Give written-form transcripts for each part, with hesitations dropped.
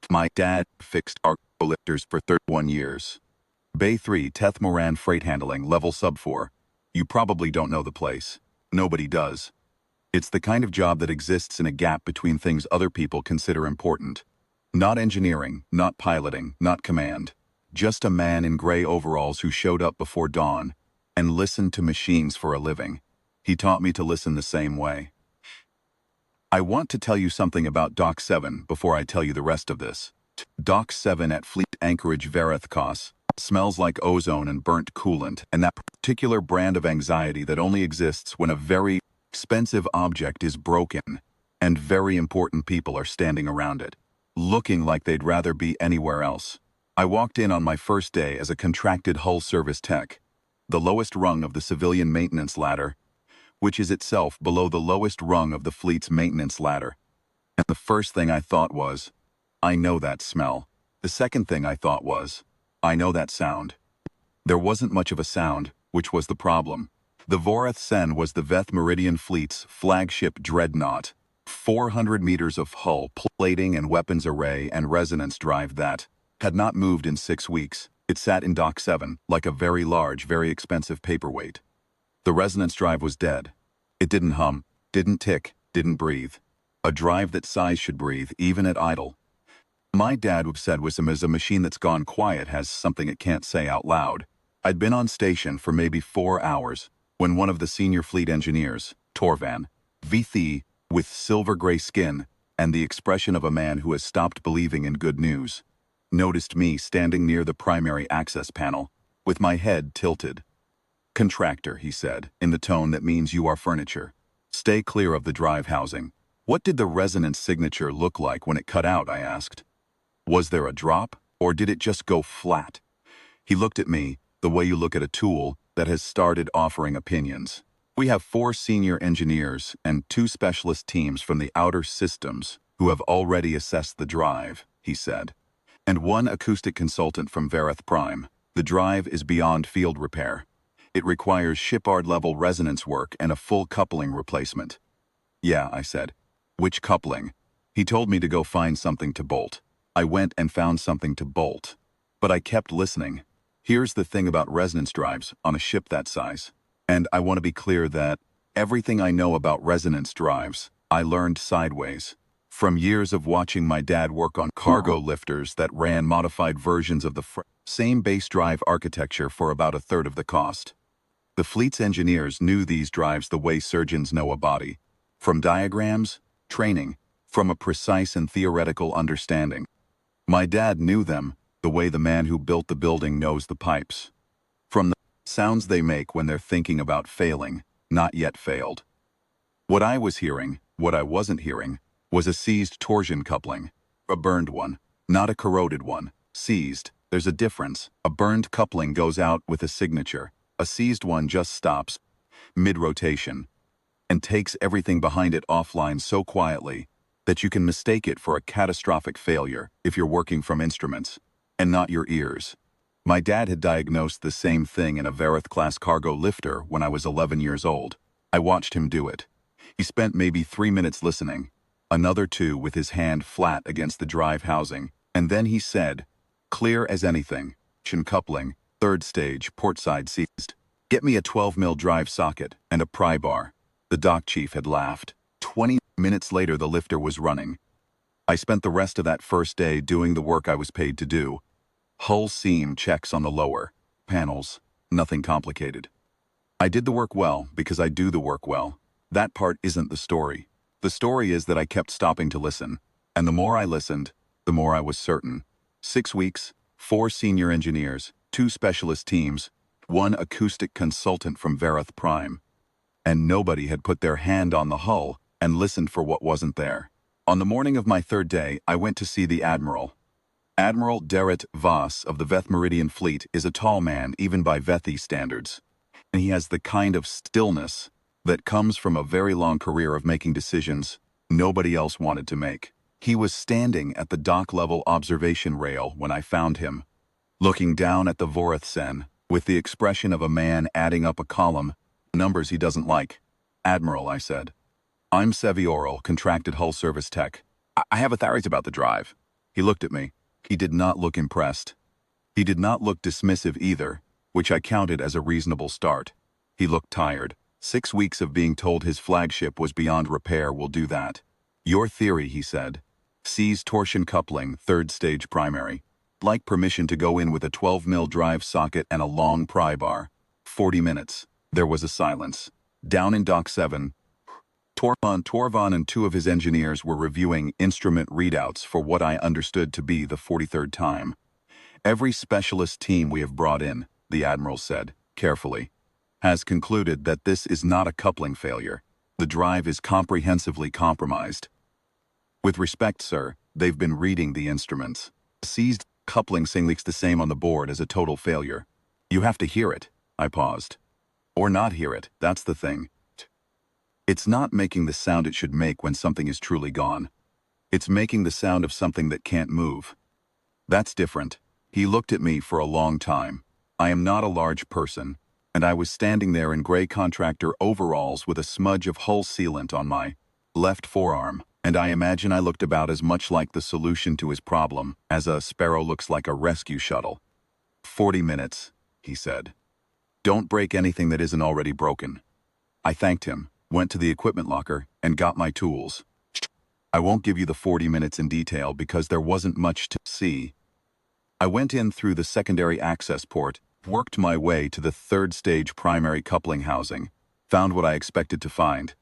My dad fixed cargo lifters for 31 years. Bay 3, Teth Moran Freight Handling, level sub 4. You probably don't know the place. Nobody does. It's the kind of job that exists in a gap between things other people consider important. Not engineering, not piloting, not command. Just a man in gray overalls who showed up before dawn and listened to machines for a living. He taught me to listen the same way. I want to tell you something about Dock 7 before I tell you the rest of this. Dock 7 at Fleet Anchorage Verethkos smells like ozone and burnt coolant, and that particular brand of anxiety that only exists when a very expensive object is broken and very important people are standing around it, looking like they'd rather be anywhere else. I walked in on my first day as a contracted hull service tech, the lowest rung of the civilian maintenance ladder, which is itself below the lowest rung of the fleet's maintenance ladder. And the first thing I thought was, I know that smell. The second thing I thought was, I know that sound. There wasn't much of a sound, which was the problem. The Voreth Sen was the Veth Meridian Fleet's flagship dreadnought. 400 meters of hull, plating and weapons array and resonance drive that had not moved in 6 weeks. It sat in Dock 7 like a very large, very expensive paperweight. The resonance drive was dead. It didn't hum, didn't tick, didn't breathe. A drive that size should breathe, even at idle. My dad said Wissam is a machine that's gone quiet, has something it can't say out loud. I'd been on station for maybe 4 hours when one of the senior fleet engineers, Torvan, VT, with silver-gray skin and the expression of a man who has stopped believing in good news, noticed me standing near the primary access panel with my head tilted. "Contractor," he said, in the tone that means you are furniture. "Stay clear of the drive housing." "What did the resonance signature look like when it cut out?" I asked. "Was there a drop, or did it just go flat?" He looked at me, the way you look at a tool that has started offering opinions. "We have 4 senior engineers and 2 specialist teams from the outer systems who have already assessed the drive," he said. "And 1 acoustic consultant from Vereth Prime. The drive is beyond field repair. It requires shipyard-level resonance work and a full coupling replacement." "Yeah," I said. "Which coupling?" He told me to go find something to bolt. I went and found something to bolt. But I kept listening. Here's the thing about resonance drives on a ship that size. And I want to be clear that everything I know about resonance drives, I learned sideways. From years of watching my dad work on cargo lifters that ran modified versions of the same base drive architecture for about a third of the cost. The fleet's engineers knew these drives the way surgeons know a body. From diagrams, training, from a precise and theoretical understanding. My dad knew them the way the man who built the building knows the pipes. From the sounds they make when they're thinking about failing, not yet failed. What I was hearing, what I wasn't hearing, was a seized torsion coupling. A burned one, not a corroded one. Seized, there's a difference. A burned coupling goes out with a signature. A seized one just stops, mid-rotation, and takes everything behind it offline so quietly that you can mistake it for a catastrophic failure if you're working from instruments, and not your ears. My dad had diagnosed the same thing in a Vereth-class cargo lifter when I was 11 years old. I watched him do it. He spent maybe 3 minutes listening, another 2 with his hand flat against the drive housing, and then he said, clear as anything, chin coupling, 3rd stage, port side seized. "Get me a 12 mil drive socket and a pry bar." The dock chief had laughed. 20 minutes later the lifter was running. I spent the rest of that first day doing the work I was paid to do. Hull seam checks on the lower panels, nothing complicated. I did the work well because I do the work well. That part isn't the story. The story is that I kept stopping to listen, and the more I listened, the more I was certain. 6 weeks, 4 senior engineers, 2 specialist teams, 1 acoustic consultant from Vereth Prime. And nobody had put their hand on the hull and listened for what wasn't there. On the morning of my 3rd day, I went to see the admiral. Admiral Derrit Voss of the Veth Meridian Fleet is a tall man even by Vethi standards. And he has the kind of stillness that comes from a very long career of making decisions nobody else wanted to make. He was standing at the dock-level observation rail when I found him, looking down at the Voreth Sen with the expression of a man adding up a column, numbers he doesn't like. "Admiral," I said. "I'm Sevi Oral, contracted hull service tech. I have a theory about the drive. He looked at me. He did not look impressed. He did not look dismissive either, which I counted as a reasonable start. He looked tired. 6 weeks of being told his flagship was beyond repair will do that. Your theory, he said. Sees torsion coupling, 3rd stage primary. Like permission to go in with a 12mm drive socket and a long pry bar. 40 minutes. There was a silence. Down in Dock 7, Torvan and 2 of his engineers were reviewing instrument readouts for what I understood to be the 43rd time. Every specialist team we have brought in, the admiral said, carefully, has concluded that this is not a coupling failure. The drive is comprehensively compromised. With respect, sir, they've been reading the instruments. Seized coupling looks the same on the board as a total failure. You have to hear it. I paused. Or not hear it, that's the thing. It's not making the sound it should make when something is truly gone. It's making the sound of something that can't move. That's different. He looked at me for a long time. I am not a large person, and I was standing there in gray contractor overalls with a smudge of hull sealant on my left forearm, and I imagine I looked about as much like the solution to his problem as a sparrow looks like a rescue shuttle. 40 minutes, he said. Don't break anything that isn't already broken. I thanked him, went to the equipment locker, and got my tools. I won't give you the 40 minutes in detail because there wasn't much to see. I went in through the secondary access port, worked my way to the 3rd stage primary coupling housing, found what I expected to find.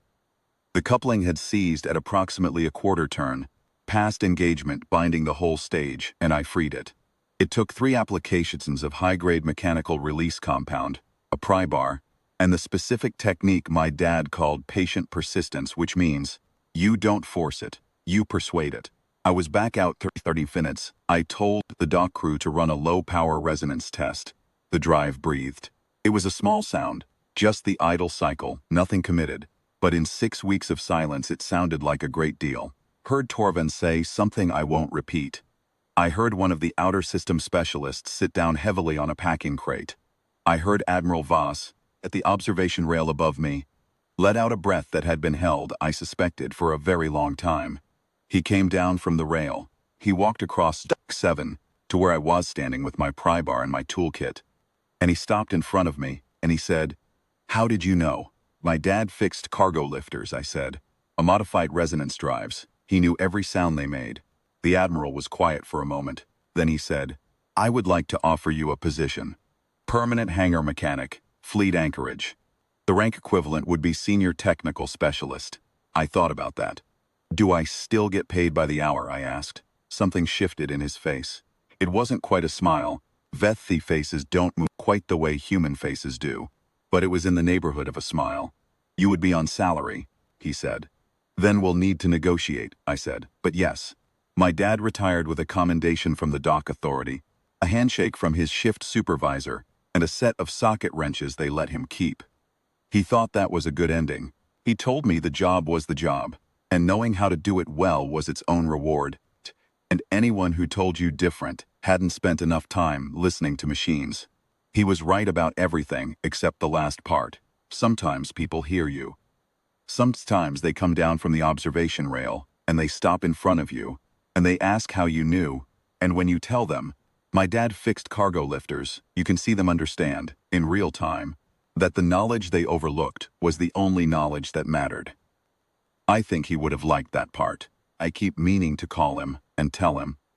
The coupling had seized at approximately a quarter turn, past engagement binding the whole stage, and I freed it. It took 3 applications of high-grade mechanical release compound, a pry bar, and the specific technique my dad called patient persistence, which means you don't force it, you persuade it. I was back out 30 minutes. I told the dock crew to run a low-power resonance test. The drive breathed. It was a small sound, just the idle cycle, nothing committed. But in 6 weeks of silence it sounded like a great deal. Heard Torvan say something I won't repeat. I heard one of the outer system specialists sit down heavily on a packing crate. I heard Admiral Voss, at the observation rail above me, let out a breath that had been held, I suspected, for a very long time. He came down from the rail. He walked across Dock 7 to where I was standing with my pry bar and my toolkit. And he stopped in front of me, and he said, "How did you know?" "My dad fixed cargo lifters," I said. "A modified resonance drives. He knew every sound they made." The Admiral was quiet for a moment. Then he said, "I would like to offer you a position. Permanent hangar mechanic, fleet anchorage. The rank equivalent would be senior technical specialist." I thought about that. "Do I still get paid by the hour?" I asked. Something shifted in his face. It wasn't quite a smile. Vethi faces don't move quite the way human faces do. But it was in the neighborhood of a smile. "You would be on salary," he said. "Then we'll need to negotiate," I said. "But yes." My dad retired with a commendation from the dock authority, a handshake from his shift supervisor, and a set of socket wrenches they let him keep. He thought that was a good ending. He told me the job was the job, and knowing how to do it well was its own reward. And anyone who told you different hadn't spent enough time listening to machines. He was right about everything except the last part. Sometimes people hear you. Sometimes they come down from the observation rail, and they stop in front of you, and they ask how you knew, and when you tell them, "My dad fixed cargo lifters," you can see them understand, in real time, that the knowledge they overlooked was the only knowledge that mattered. I think he would have liked that part. I keep meaning to call him and tell him,